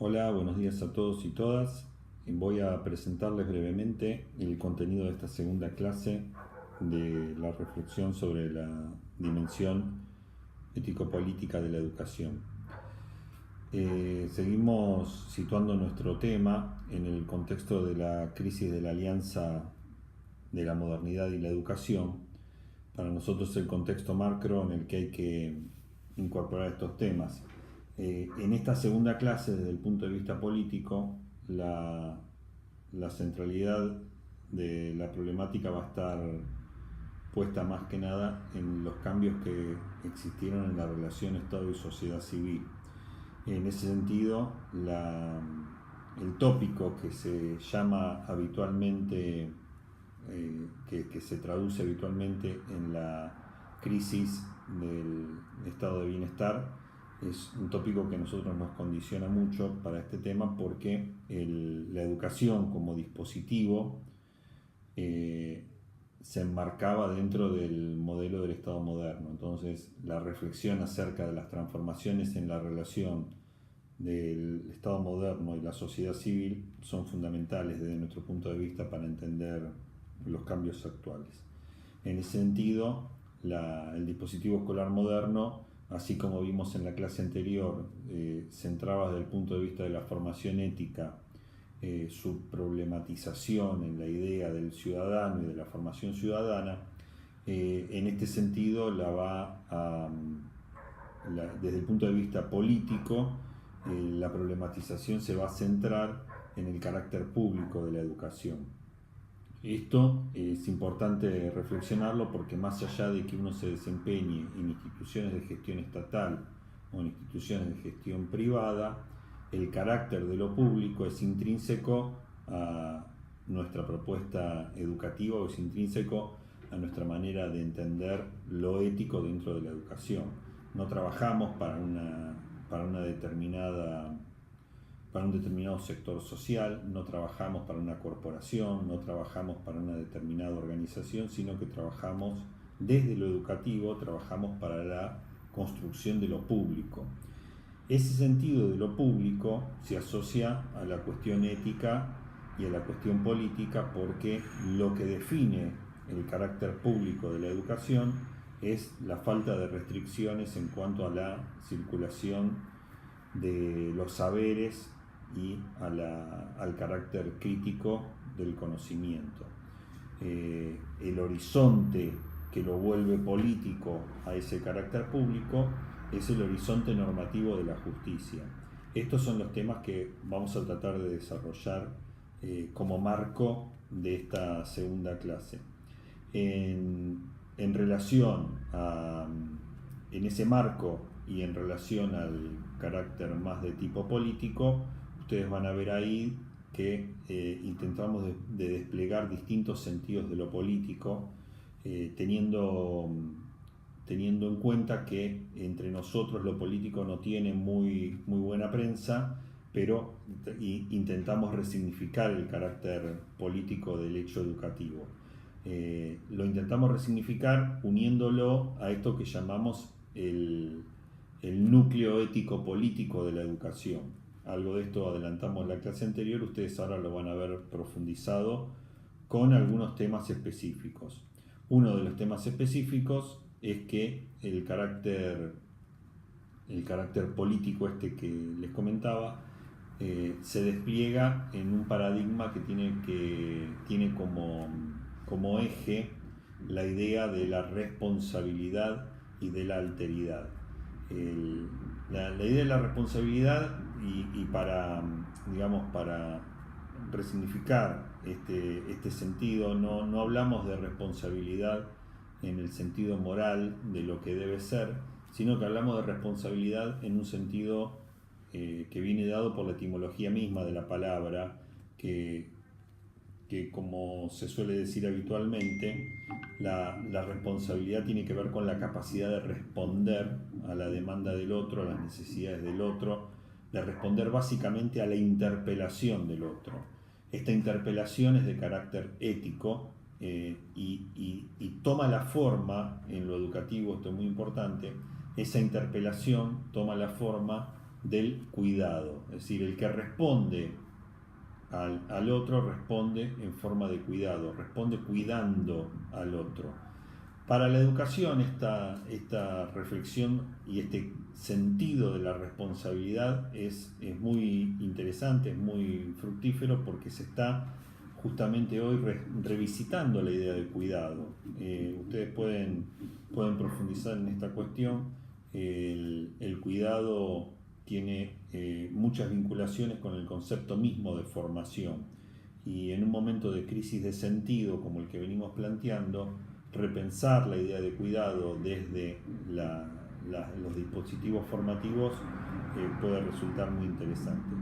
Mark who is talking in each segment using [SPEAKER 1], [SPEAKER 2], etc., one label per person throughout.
[SPEAKER 1] Hola, buenos días a todos y todas. Voy a presentarles brevemente el contenido de esta segunda clase de la reflexión sobre la dimensión ético-política de la educación. Seguimos situando nuestro tema en el contexto de la crisis de la alianza de la modernidad y la educación. Para nosotros el contexto macro en el que hay que incorporar estos temas. En esta segunda clase, desde el punto de vista político, la centralidad de la problemática va a estar puesta más que nada en los cambios que existieron en la relación Estado y sociedad civil. En ese sentido, el tópico que se llama habitualmente, que se traduce habitualmente en la crisis del estado de bienestar, es un tópico que a nosotros nos condiciona mucho para este tema porque la educación como dispositivo se enmarcaba dentro del modelo del Estado moderno. Entonces, la reflexión acerca de las transformaciones en la relación del Estado moderno y la sociedad civil son fundamentales desde nuestro punto de vista para entender los cambios actuales. En ese sentido, el dispositivo escolar moderno, así como vimos en la clase anterior, centraba desde el punto de vista de la formación ética su problematización en la idea del ciudadano y de la formación ciudadana. En este sentido, desde el punto de vista político, la problematización se va a centrar en el carácter público de la educación. Esto es importante reflexionarlo porque más allá de que uno se desempeñe en instituciones de gestión estatal o en instituciones de gestión privada, el carácter de lo público es intrínseco a nuestra propuesta educativa o es intrínseco a nuestra manera de entender lo ético dentro de la educación. No trabajamos para un determinado sector social, no trabajamos para una corporación, no trabajamos para una determinada organización, sino que trabajamos desde lo educativo, trabajamos para la construcción de lo público. Ese sentido de lo público se asocia a la cuestión ética y a la cuestión política porque lo que define el carácter público de la educación es la falta de restricciones en cuanto a la circulación de los saberes y al carácter crítico del conocimiento. El horizonte que lo vuelve político a ese carácter público es el horizonte normativo de la justicia. Estos son los temas que vamos a tratar de desarrollar como marco de esta segunda clase. En relación en ese marco y en relación al carácter más de tipo político, ustedes van a ver ahí que intentamos de desplegar distintos sentidos de lo político, teniendo en cuenta que entre nosotros lo político no tiene muy buena prensa, pero intentamos resignificar el carácter político del hecho educativo. Lo intentamos resignificar uniéndolo a esto que llamamos el núcleo ético-político de la educación. Algo de esto adelantamos en la clase anterior, ustedes ahora lo van a ver profundizado con algunos temas específicos. Uno de los temas específicos es que el carácter político este que les comentaba se despliega en un paradigma que tiene como eje la idea de la responsabilidad y de la alteridad. La idea de la responsabilidad y para resignificar este sentido, no hablamos de responsabilidad en el sentido moral de lo que debe ser, sino que hablamos de responsabilidad en un sentido que viene dado por la etimología misma de la palabra, que como se suele decir habitualmente, la responsabilidad tiene que ver con la capacidad de responder a la demanda del otro, a las necesidades del otro, de responder básicamente a la interpelación del otro. Esta interpelación es de carácter ético y toma la forma, en lo educativo esto es muy importante, esa interpelación toma la forma del cuidado. Es decir, el que responde al otro responde en forma de cuidado, responde cuidando al otro. Para la educación esta reflexión y este sentido de la responsabilidad es muy interesante, es muy fructífero, porque se está justamente hoy revisitando la idea de cuidado. Ustedes pueden profundizar en esta cuestión. El cuidado tiene muchas vinculaciones con el concepto mismo de formación, y en un momento de crisis de sentido como el que venimos planteando, repensar la idea de cuidado desde los dispositivos formativos puede resultar muy interesante.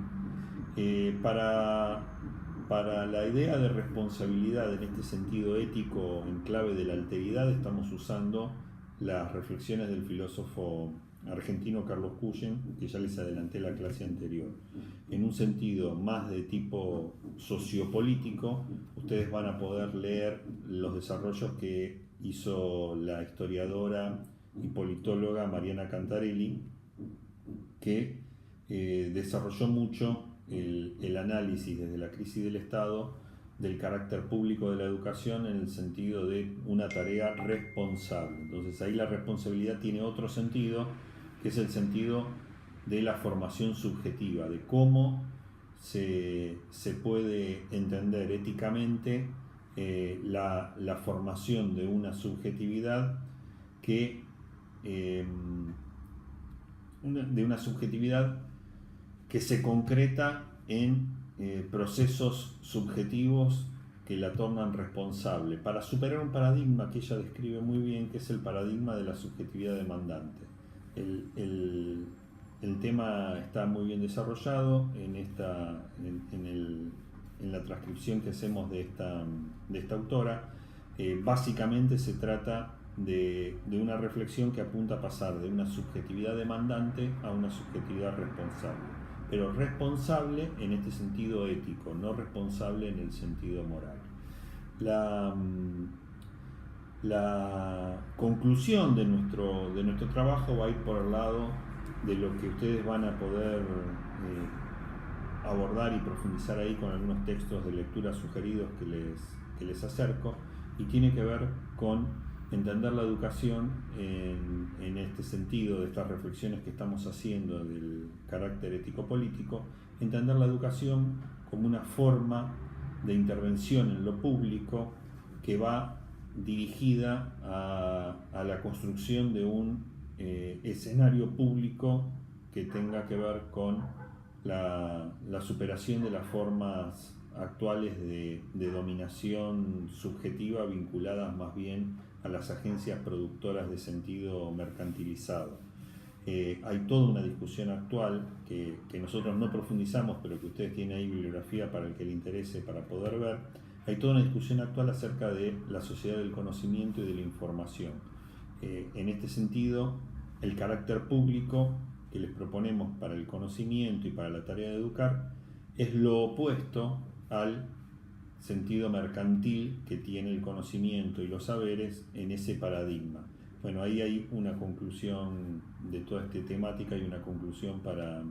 [SPEAKER 1] Para la idea de responsabilidad en este sentido ético en clave de la alteridad, estamos usando las reflexiones del filósofo argentino Carlos Cuyen, que ya les adelanté la clase anterior. En un sentido más de tipo sociopolítico, ustedes van a poder leer los desarrollos que hizo la historiadora y politóloga Mariana Cantarelli, que desarrolló mucho el análisis desde la crisis del Estado del carácter público de la educación en el sentido de una tarea responsable. Entonces ahí la responsabilidad tiene otro sentido, que es el sentido de la formación subjetiva, de cómo se puede entender éticamente la formación de una subjetividad que se concreta en procesos subjetivos que la tornan responsable, para superar un paradigma que ella describe muy bien, que es el paradigma de la subjetividad demandante. El tema está muy bien desarrollado en la transcripción que hacemos de esta autora. Básicamente se trata de una reflexión que apunta a pasar de una subjetividad demandante a una subjetividad responsable, pero responsable en este sentido ético, no responsable en el sentido moral. La conclusión de nuestro trabajo va a ir por el lado de lo que ustedes van a poder abordar y profundizar ahí con algunos textos de lectura sugeridos que les acerco, y tiene que ver con entender la educación en este sentido de estas reflexiones que estamos haciendo del carácter ético-político, entender la educación como una forma de intervención en lo público que va dirigida a la construcción de un escenario público que tenga que ver con la superación de las formas actuales de dominación subjetiva, vinculadas más bien a las agencias productoras de sentido mercantilizado. Hay toda una discusión actual que nosotros no profundizamos, pero que ustedes tienen ahí bibliografía para el que le interese para poder ver. Hay toda una discusión actual acerca de la sociedad del conocimiento y de la información. En este sentido, el carácter público que les proponemos para el conocimiento y para la tarea de educar es lo opuesto al sentido mercantil que tiene el conocimiento y los saberes en ese paradigma. Bueno, ahí hay una conclusión de toda esta temática y una conclusión para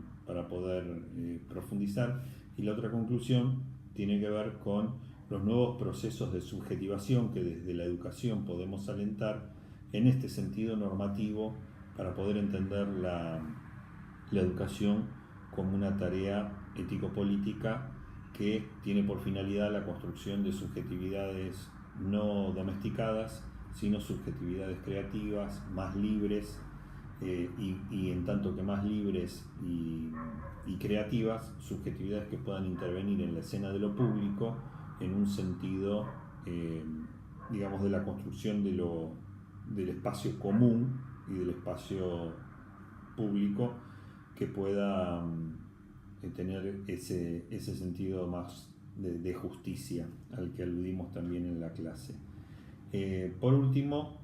[SPEAKER 1] poder profundizar. Y la otra conclusión tiene que ver con los nuevos procesos de subjetivación que desde la educación podemos alentar en este sentido normativo, para poder entender la educación como una tarea ético-política que tiene por finalidad la construcción de subjetividades no domesticadas, sino subjetividades creativas, más libres, y en tanto que más libres y creativas, subjetividades que puedan intervenir en la escena de lo público en un sentido, digamos, de la construcción del espacio común y del espacio público, que pueda tener ese sentido más de justicia al que aludimos también en la clase. Por último,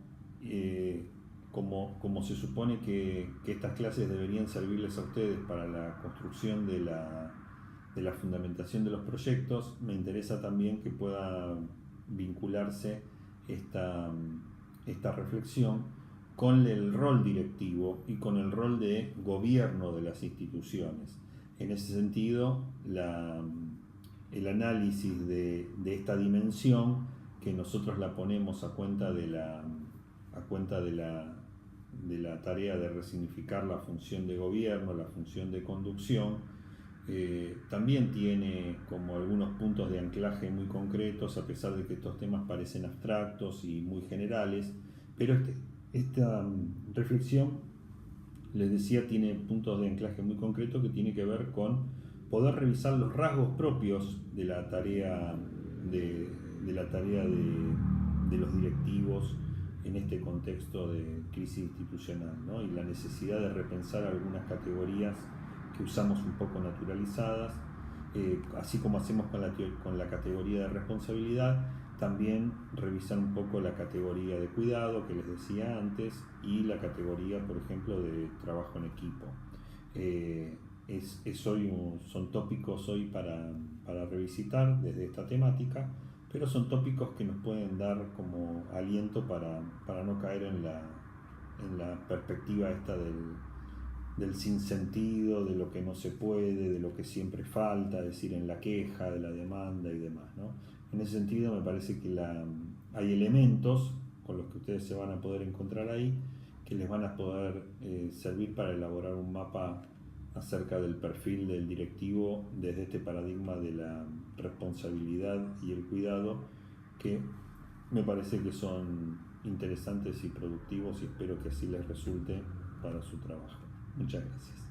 [SPEAKER 1] como se supone que estas clases deberían servirles a ustedes para la construcción de la fundamentación de los proyectos, me interesa también que pueda vincularse esta reflexión con el rol directivo y con el rol de gobierno de las instituciones. En ese sentido, el análisis de esta dimensión, que nosotros la ponemos a cuenta de la tarea de resignificar la función de gobierno, la función de conducción, también tiene como algunos puntos de anclaje muy concretos, a pesar de que estos temas parecen abstractos y muy generales, pero esta reflexión, les decía, tiene puntos de anclaje muy concretos que tiene que ver con poder revisar los rasgos propios de la tarea de los directivos en este contexto de crisis institucional, ¿no? Y la necesidad de repensar algunas categorías que usamos un poco naturalizadas, así como hacemos con la categoría de responsabilidad, también revisar un poco la categoría de cuidado que les decía antes y la categoría, por ejemplo, de trabajo en equipo. Son tópicos hoy para revisitar desde esta temática, pero son tópicos que nos pueden dar como aliento para no caer en la perspectiva esta del sinsentido, de lo que no se puede, de lo que siempre falta, es decir, en la queja, de la demanda y demás, ¿no? En ese sentido me parece que hay elementos con los que ustedes se van a poder encontrar ahí que les van a poder servir para elaborar un mapa acerca del perfil del directivo desde este paradigma de la responsabilidad y el cuidado, que me parece que son interesantes y productivos y espero que así les resulte para su trabajo. Muchas gracias.